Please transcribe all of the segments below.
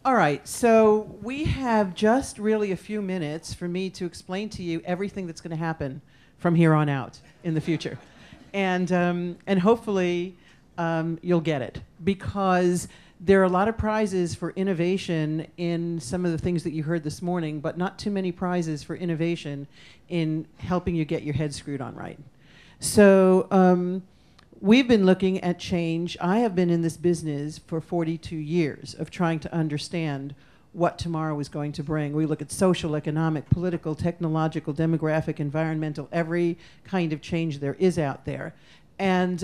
All right, so we have just really a few minutes for me to explain to you everything that's going to happen from here on out in the future. And hopefully you'll get it, because there are a lot of prizes for innovation in some of the things that you heard this morning, but not too many prizes for innovation in helping you get your head screwed on right. So we've been looking at change. I have been in this business for 42 years of trying to understand what tomorrow is going to bring. We look at social, economic, political, technological, demographic, environmental, every kind of change there is out there. And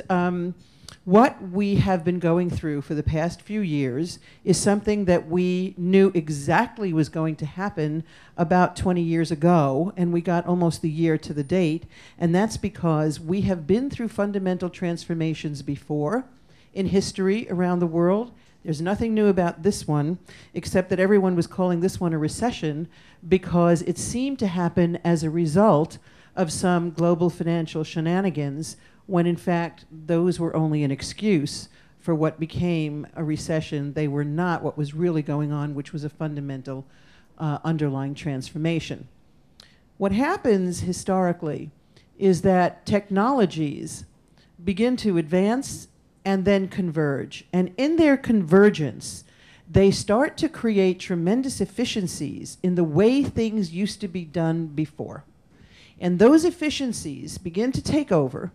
what we have been going through for the past few years is something that we knew exactly was going to happen about 20 years ago, and we got almost the year to the date, and that's because we have been through fundamental transformations before in history around the world. There's nothing new about this one, except that everyone was calling this one a recession because it seemed to happen as a result of some global financial shenanigans, when in fact those were only an excuse for what became a recession. They were not what was really going on, which was a fundamental underlying transformation. What happens historically is that technologies begin to advance and then converge. And in their convergence, they start to create tremendous efficiencies in the way things used to be done before. And those efficiencies begin to take over.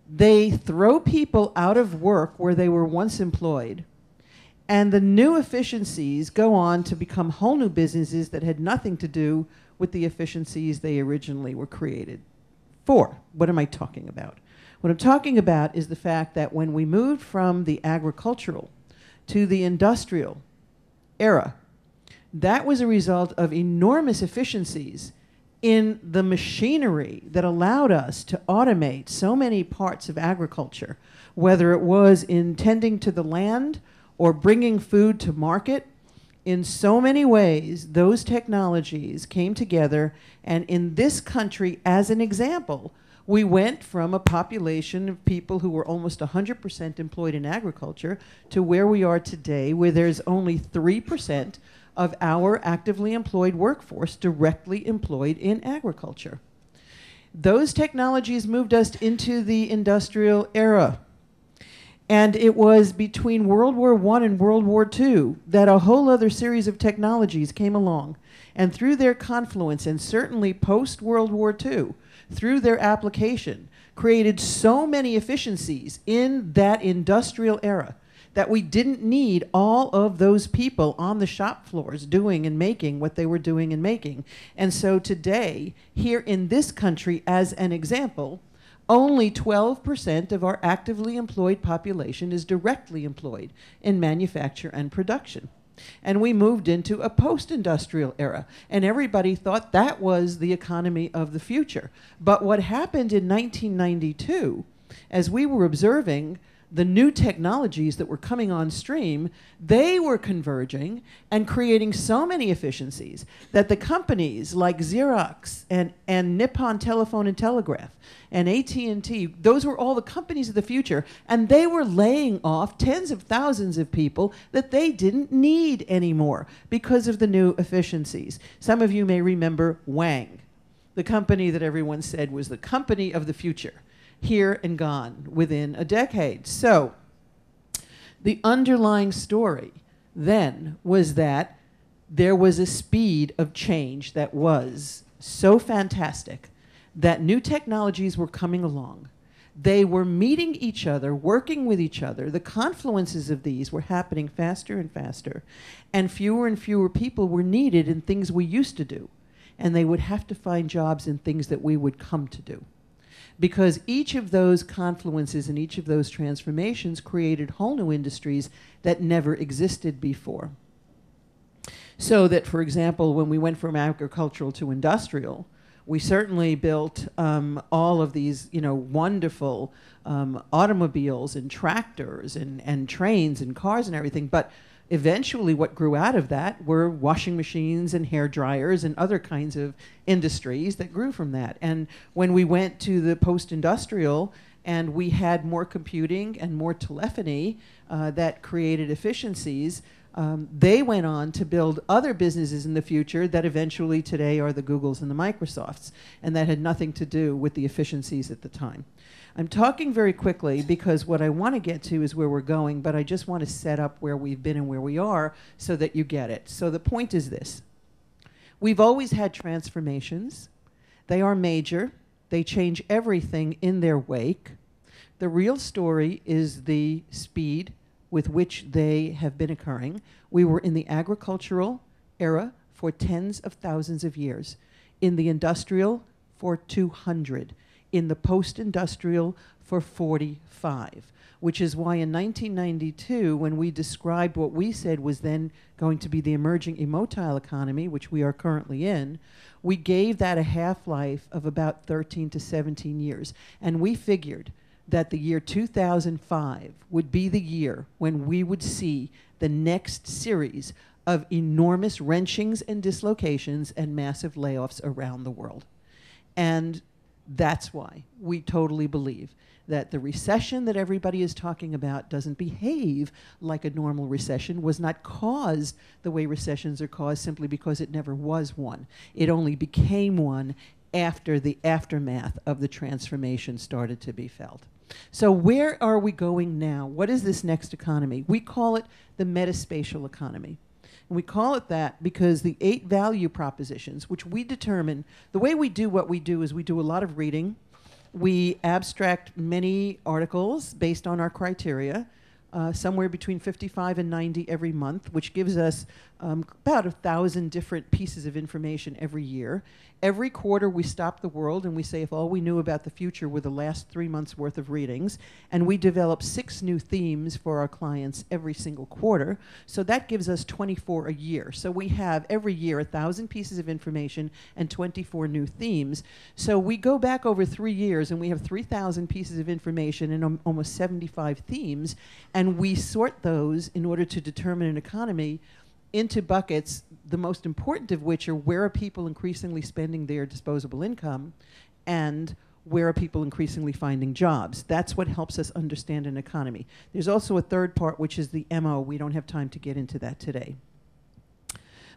They throw people out of work where they were once employed, and the new efficiencies go on to become whole new businesses that had nothing to do with the efficiencies they originally were created for. What am I talking about? What I'm talking about is the fact that when we moved from the agricultural to the industrial era, that was a result of enormous efficiencies in the machinery that allowed us to automate so many parts of agriculture, whether it was in tending to the land or bringing food to market. In so many ways, those technologies came together, and in this country, as an example, we went from a population of people who were almost 100% employed in agriculture to where we are today, where there's only 3% of our actively employed workforce directly employed in agriculture. Those technologies moved us into the industrial era. And it was between World War I and World War II that a whole other series of technologies came along. And through their confluence, and certainly post-World War II, through their application, created so many efficiencies in that industrial era that we didn't need all of those people on the shop floors doing and making what they were doing and making. And so today, here in this country, as an example, only 12% of our actively employed population is directly employed in manufacture and production. And we moved into a post-industrial era, and everybody thought that was the economy of the future. But what happened in 1992, as we were observing the new technologies that were coming on stream, they were converging and creating so many efficiencies that the companies like Xerox and Nippon Telephone and Telegraph and AT&T, those were all the companies of the future, and they were laying off tens of thousands of people that they didn't need anymore because of the new efficiencies. Some of you may remember Wang, the company that everyone said was the company of the future, here and gone within a decade. So the underlying story then was that there was a speed of change that was so fantastic that new technologies were coming along. They were meeting each other, working with each other. The confluences of these were happening faster and faster, and fewer people were needed in things we used to do, and they would have to find jobs in things that we would come to do. Because each of those confluences and each of those transformations created whole new industries that never existed before. So that, for example, when we went from agricultural to industrial, we certainly built all of these, wonderful automobiles and tractors and trains and cars and everything, but eventually what grew out of that were washing machines and hair dryers and other kinds of industries that grew from that. And when we went to the post-industrial and we had more computing and more telephony that created efficiencies, They went on to build other businesses in the future that eventually today are the Googles and the Microsofts, and that had nothing to do with the efficiencies at the time. I'm talking very quickly because what I want to get to is where we're going, but I just want to set up where we've been and where we are so that you get it. So the point is this. We've always had transformations. They are major. They change everything in their wake. The real story is the speed with which they have been occurring. We were in the agricultural era for tens of thousands of years, in the industrial for 200, in the post-industrial for 45, which is why in 1992, when we described what we said was then going to be the emerging immotile economy, which we are currently in, we gave that a half-life of about 13 to 17 years. And we figured that the year 2005 would be the year when we would see the next series of enormous wrenchings and dislocations and massive layoffs around the world. And that's why we totally believe that the recession that everybody is talking about doesn't behave like a normal recession, was not caused the way recessions are caused simply because it never was one. It only became one after the aftermath of the transformation started to be felt. So where are we going now? What is this next economy? We call it the metaspatial economy. And we call it that because the 8 value propositions, which we determine, the way we do what we do is we do a lot of reading. We abstract many articles based on our criteria, somewhere between 55 and 90 every month, which gives us about 1,000 different pieces of information every year. Every quarter we stop the world and we say if all we knew about the future were the last 3 months worth of readings, and we develop 6 new themes for our clients every single quarter. So that gives us 24 a year. So we have every year 1,000 pieces of information and 24 new themes. So we go back over 3 years and we have 3,000 pieces of information and almost 75 themes, and we sort those in order to determine an economy into buckets, the most important of which are where are people increasingly spending their disposable income and where are people increasingly finding jobs. That's what helps us understand an economy. There's also a third part, which is the MO. We don't have time to get into that today.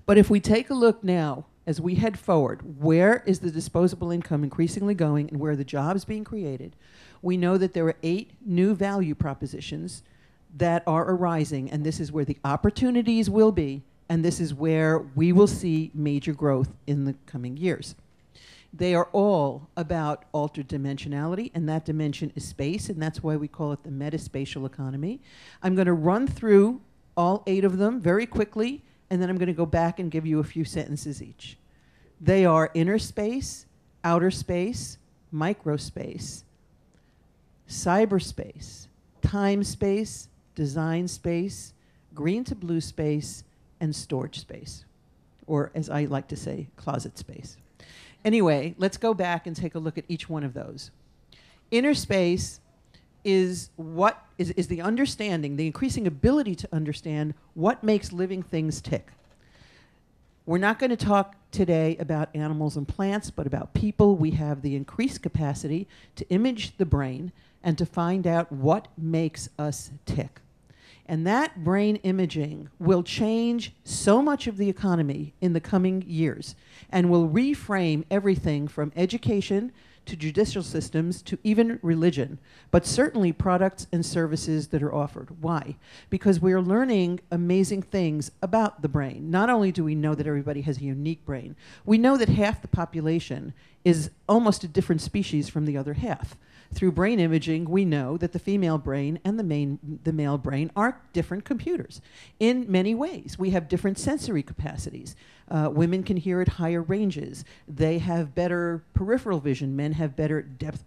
But if we take a look now, as we head forward, where is the disposable income increasingly going and where are the jobs being created, we know that there are 8 new value propositions that are arising, and this is where the opportunities will be, and this is where we will see major growth in the coming years. They are all about altered dimensionality, and that dimension is space, and that's why we call it the metaspatial economy. I'm going to run through all 8 of them very quickly, and then I'm going to go back and give you a few sentences each. They are inner space, outer space, microspace, cyberspace, time space, design space, green to blue space, and storage space, or as I like to say, closet space. Anyway, let's go back and take a look at each one of those. Inner space is what is the understanding, the increasing ability to understand what makes living things tick. We're not going to talk today about animals and plants, but about people. We have the increased capacity to image the brain and to find out what makes us tick. And that brain imaging will change so much of the economy in the coming years and will reframe everything from education to judicial systems to even religion, but certainly products and services that are offered. Why? Because we're learning amazing things about the brain. Not only do we know that everybody has a unique brain, we know that half the population is almost a different species from the other half. Through brain imaging, we know that the female brain and the male brain are different computers in many ways. We have different sensory capacities. Women can hear at higher ranges. They have better peripheral vision. Men have better depth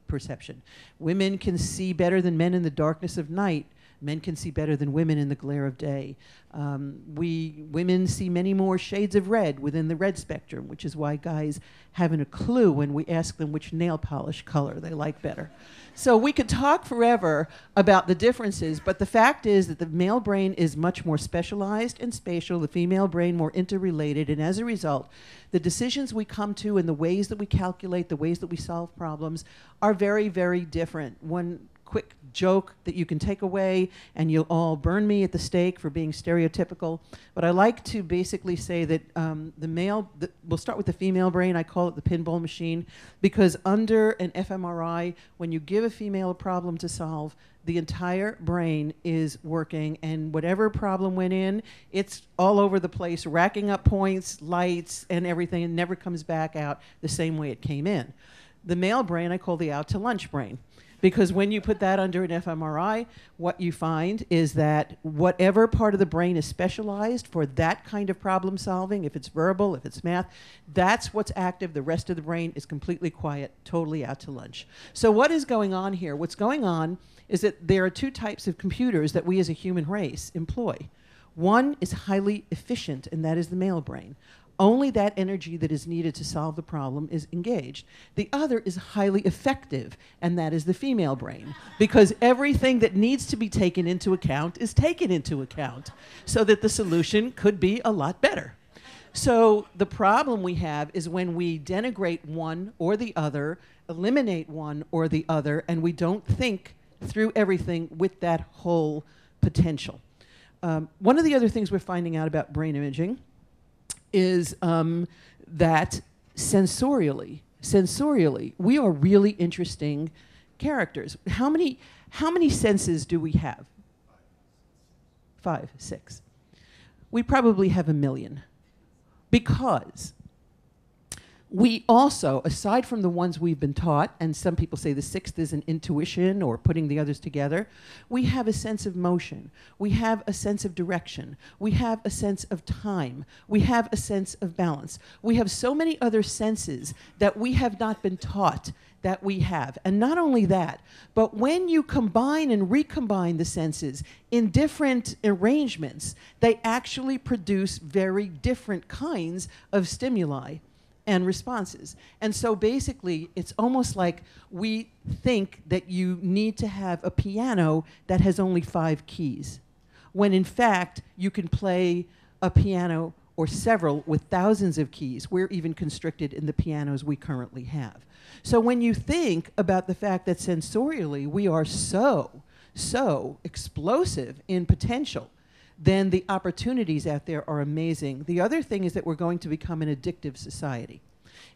perception. Women can see better than men in the darkness of night. Men can see better than women in the glare of day. Women see many more shades of red within the red spectrum, which is why guys haven't a clue when we ask them which nail polish color they like better. So we could talk forever about the differences, but the fact is that the male brain is much more specialized and spatial, the female brain more interrelated, and as a result, the decisions we come to and the ways that we calculate, the ways that we solve problems are very, very different. One quick joke that you can take away, and you'll all burn me at the stake for being stereotypical. But I like to basically say that we'll start with the female brain. I call it the pinball machine, because under an fMRI, when you give a female a problem to solve, the entire brain is working, and whatever problem went in, it's all over the place, racking up points, lights, and everything, and never comes back out the same way it came in. The male brain I call the out to lunch brain, because when you put that under an fMRI, what you find is that whatever part of the brain is specialized for that kind of problem solving, if it's verbal, if it's math, that's what's active. The rest of the brain is completely quiet, totally out to lunch. So what is going on here? What's going on is that there are two types of computers that we as a human race employ. One is highly efficient, and that is the male brain. Only that energy that is needed to solve the problem is engaged. The other is highly effective, and that is the female brain, because everything that needs to be taken into account is taken into account, so that the solution could be a lot better. So the problem we have is when we denigrate one or the other, eliminate one or the other, and we don't think through everything with that whole potential. One of the other things we're finding out about brain imaging is that sensorially, we are really interesting characters. How many senses do we have? 5, 6. We probably have 1 million, because we also, aside from the ones we've been taught, and some people say the 6th is an intuition or putting the others together, we have a sense of motion. We have a sense of direction. We have a sense of time. We have a sense of balance. We have so many other senses that we have not been taught that we have. And not only that, but when you combine and recombine the senses in different arrangements, they actually produce very different kinds of stimuli and responses. And so basically, it's almost like we think that you need to have a piano that has only 5 keys, when in fact, you can play a piano or several with thousands of keys. We're even constricted in the pianos we currently have. So when you think about the fact that sensorially we are so explosive in potential, then the opportunities out there are amazing. The other thing is that we're going to become an addictive society.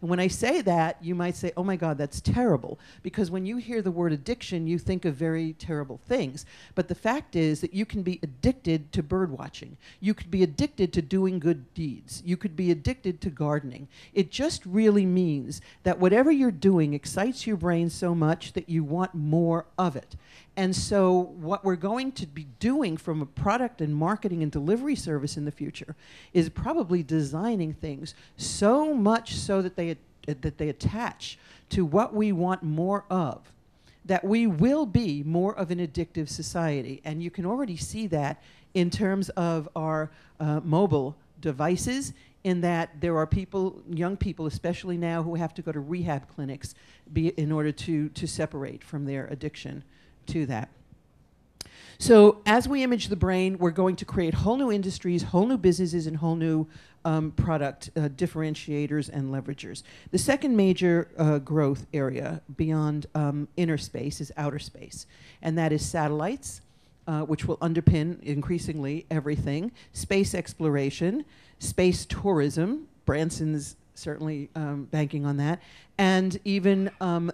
And when I say that, you might say, oh my God, that's terrible. Because when you hear the word addiction, you think of very terrible things. But the fact is that you can be addicted to bird watching. You could be addicted to doing good deeds. You could be addicted to gardening. It just really means that whatever you're doing excites your brain so much that you want more of it. And so what we're going to be doing from a product and marketing and delivery service in the future is probably designing things so much so that they attach to what we want more of, that we will be more of an addictive society. And you can already see that in terms of our mobile devices, in that there are people, young people especially now, who have to go to rehab clinics in order to separate from their addiction to that. So as we image the brain, we're going to create whole new industries, whole new businesses, and whole new product differentiators and leveragers. The second major growth area beyond inner space is outer space, and that is satellites, which will underpin increasingly everything, space exploration, space tourism. Branson's certainly banking on that, and even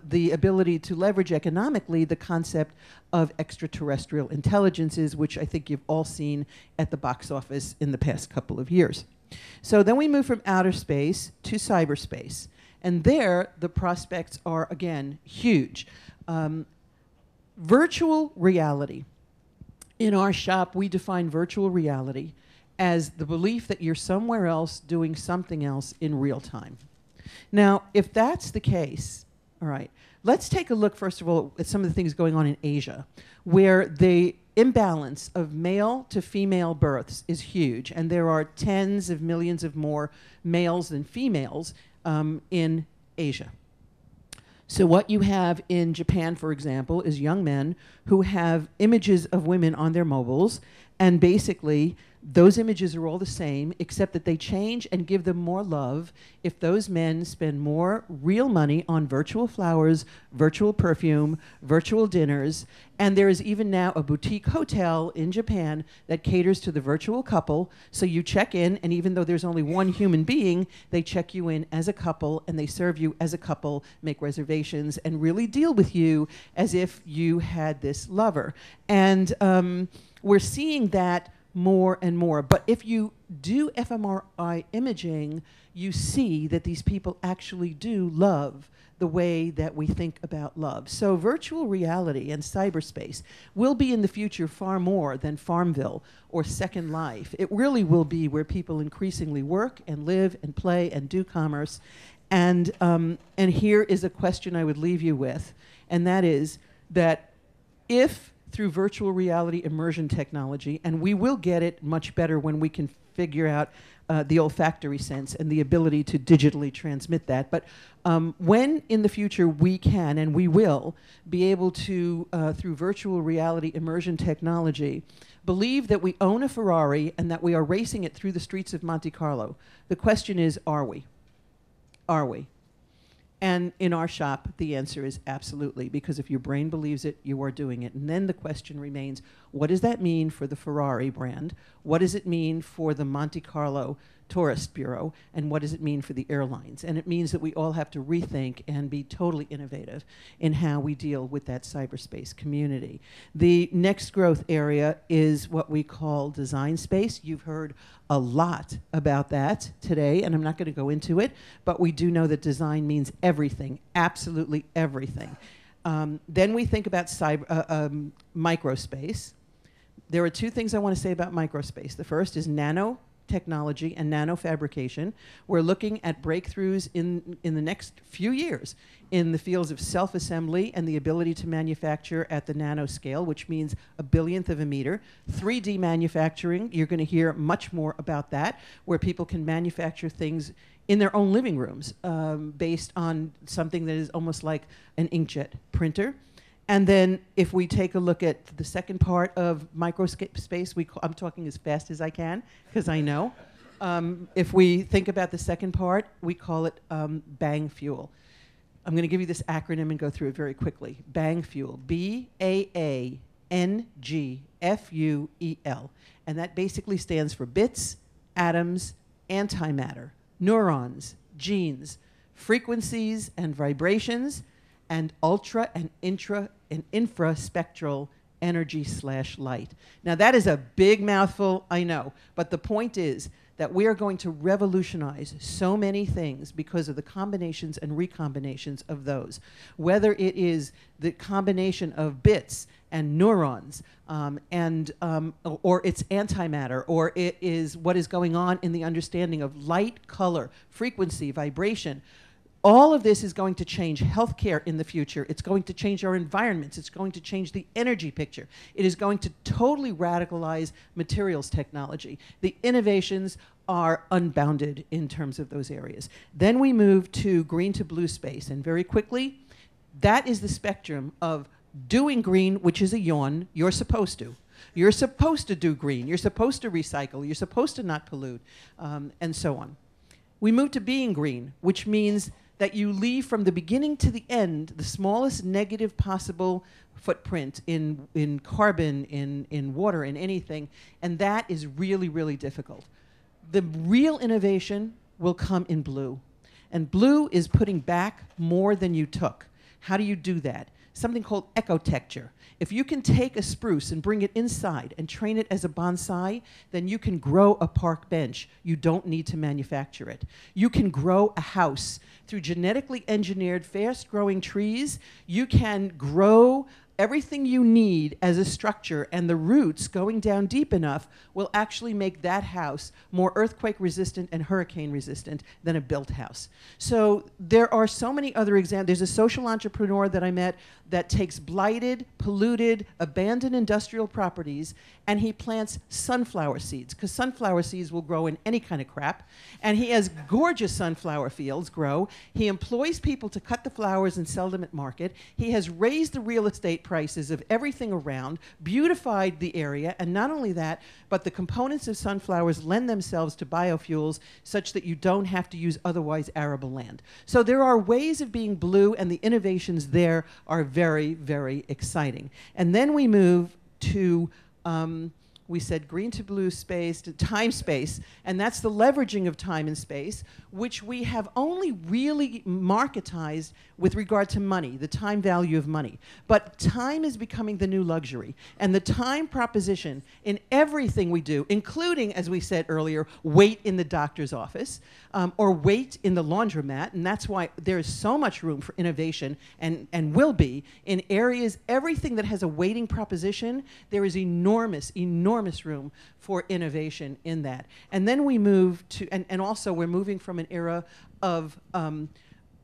the ability to leverage economically the concept of extraterrestrial intelligences, which I think you've all seen at the box office in the past couple of years. So then we move from outer space to cyberspace, and there the prospects are, again, huge. Virtual reality. In our shop, we define virtual reality as the belief that you're somewhere else doing something else in real time. Now, if that's the case, all right, let's take a look, first of all, at some of the things going on in Asia, where the imbalance of male to female births is huge, and there are tens of millions of more males than females in Asia. So what you have in Japan, for example, is young men who have images of women on their mobiles, and basically Those images are all the same, except that they change and give them more love if those men spend more real money on virtual flowers, virtual perfume, virtual dinners. And there is even now a boutique hotel in Japan that caters to the virtual couple. So you check in, and even though there's only one human being, they check you in as a couple, and they serve you as a couple, make reservations, and really deal with you as if you had this lover. And we're seeing that more and more. But if you do fMRI imaging, you see that these people actually do love the way that we think about love. So virtual reality and cyberspace will be in the future far more than Farmville or Second Life. It really will be where people increasingly work and live and play and do commerce. And here is a question I would leave you with, and that is that if through virtual reality immersion technology, and we will get it much better when we can figure out the olfactory sense and the ability to digitally transmit that. But when in the future we can and we will be able to, through virtual reality immersion technology, believe that we own a Ferrari and that we are racing it through the streets of Monte Carlo, the question is, are we? Are we? And in our shop, the answer is absolutely, because if your brain believes it, you are doing it. And then the question remains, what does that mean for the Ferrari brand? What does it mean for the Monte Carlo Tourist Bureau? And what does it mean for the airlines? And it means that we all have to rethink and be totally innovative in how we deal with that cyberspace community. The next growth area is what we call design space. You've heard a lot about that today, and I'm not going to go into it, but we do know that design means everything, absolutely everything. Then we think about microspace. There are two things I want to say about microspace. The first is nanotechnology and nanofabrication. We're looking at breakthroughs in the next few years in the fields of self-assembly and the ability to manufacture at the nanoscale, which means a billionth of a meter. 3D manufacturing, you're going to hear much more about that, where people can manufacture things in their own living rooms based on something that is almost like an inkjet printer. And then if we take a look at the second part of Microspace, I'm talking as fast as I can, because I know. If we think about the second part, we call it Bang Fuel. I'm going to give you this acronym and go through it very quickly. Bang Fuel, BAANGFUEL. And that basically stands for bits, atoms, antimatter, neurons, genes, frequencies and vibrations, and ultra and infraspectral energy/light. Now that is a big mouthful, I know, but the point is that we are going to revolutionize so many things because of the combinations and recombinations of those. Whether it is the combination of bits and neurons, or it's antimatter, or it is what is going on in the understanding of light, color, frequency, vibration. All of this is going to change healthcare in the future. It's going to change our environments. It's going to change the energy picture. It is going to totally radicalize materials technology. The innovations are unbounded in terms of those areas. Then we move to green to blue space. And very quickly, that is the spectrum of doing green, which is a yawn. You're supposed to. You're supposed to do green. You're supposed to recycle. You're supposed to not pollute, and so on. We move to being green, which means that you leave from the beginning to the end the smallest negative possible footprint in carbon, in water, in anything, and that is really, really difficult. The real innovation will come in blue, and blue is putting back more than you took. How do you do that? Something called ecotecture. If you can take a spruce and bring it inside and train it as a bonsai, then you can grow a park bench. You don't need to manufacture it. You can grow a house through genetically engineered, fast-growing trees. You can grow everything you need as a structure, and the roots going down deep enough will actually make that house more earthquake resistant and hurricane resistant than a built house. So there are so many other examples. There's a social entrepreneur that I met that takes blighted, polluted, abandoned industrial properties, and he plants sunflower seeds, because sunflower seeds will grow in any kind of crap, and he has gorgeous sunflower fields grow. He employs people to cut the flowers and sell them at market. He has raised the real estate prices of everything around, beautified the area, and not only that, but the components of sunflowers lend themselves to biofuels such that you don't have to use otherwise arable land. So there are ways of being blue, and the innovations there are very, very exciting. And then we move to we said green to blue space to time space, and that's the leveraging of time and space, which we have only really marketized with regard to money, the time value of money. But time is becoming the new luxury, and the time proposition in everything we do, including, as we said earlier, wait in the doctor's office, or wait in the laundromat, and that's why there is so much room for innovation, and will be, in areas, everything that has a waiting proposition, there is enormous room for innovation in that. And then we move to, and also we're moving from an era of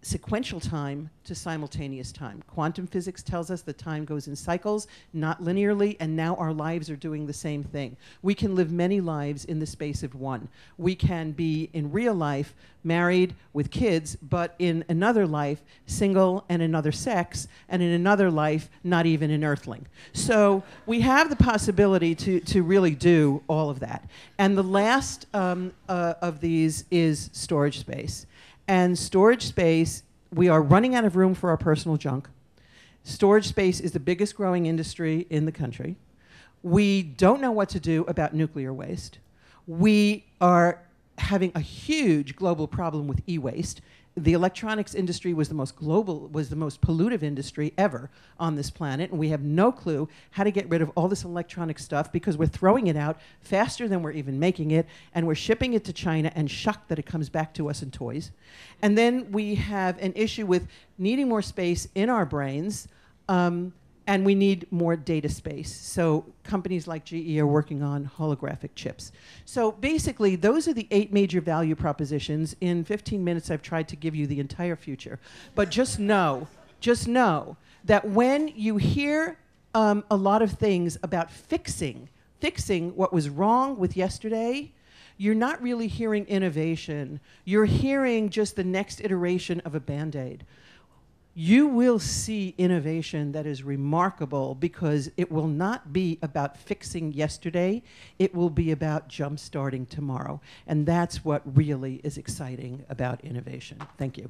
sequential time to simultaneous time. Quantum physics tells us that time goes in cycles, not linearly, and now our lives are doing the same thing. We can live many lives in the space of one. We can be, in real life, married with kids, but in another life, single and another sex, and in another life, not even an earthling. So we have the possibility to really do all of that. And the last of these is storage space. And storage space, we are running out of room for our personal junk. Storage space is the biggest growing industry in the country. We don't know what to do about nuclear waste. We are having a huge global problem with e-waste. The electronics industry was the most pollutive industry ever on this planet, and we have no clue how to get rid of all this electronic stuff because we're throwing it out faster than we're even making it, and we're shipping it to China and shocked that it comes back to us in toys. And then we have an issue with needing more space in our brains, and we need more data space. So companies like GE are working on holographic chips. So basically, those are the 8 major value propositions. In 15 minutes, I've tried to give you the entire future. But just know that when you hear a lot of things about fixing what was wrong with yesterday, you're not really hearing innovation. You're hearing just the next iteration of a Band-Aid. You will see innovation that is remarkable because it will not be about fixing yesterday. It will be about jump-starting tomorrow. And that's what really is exciting about innovation. Thank you.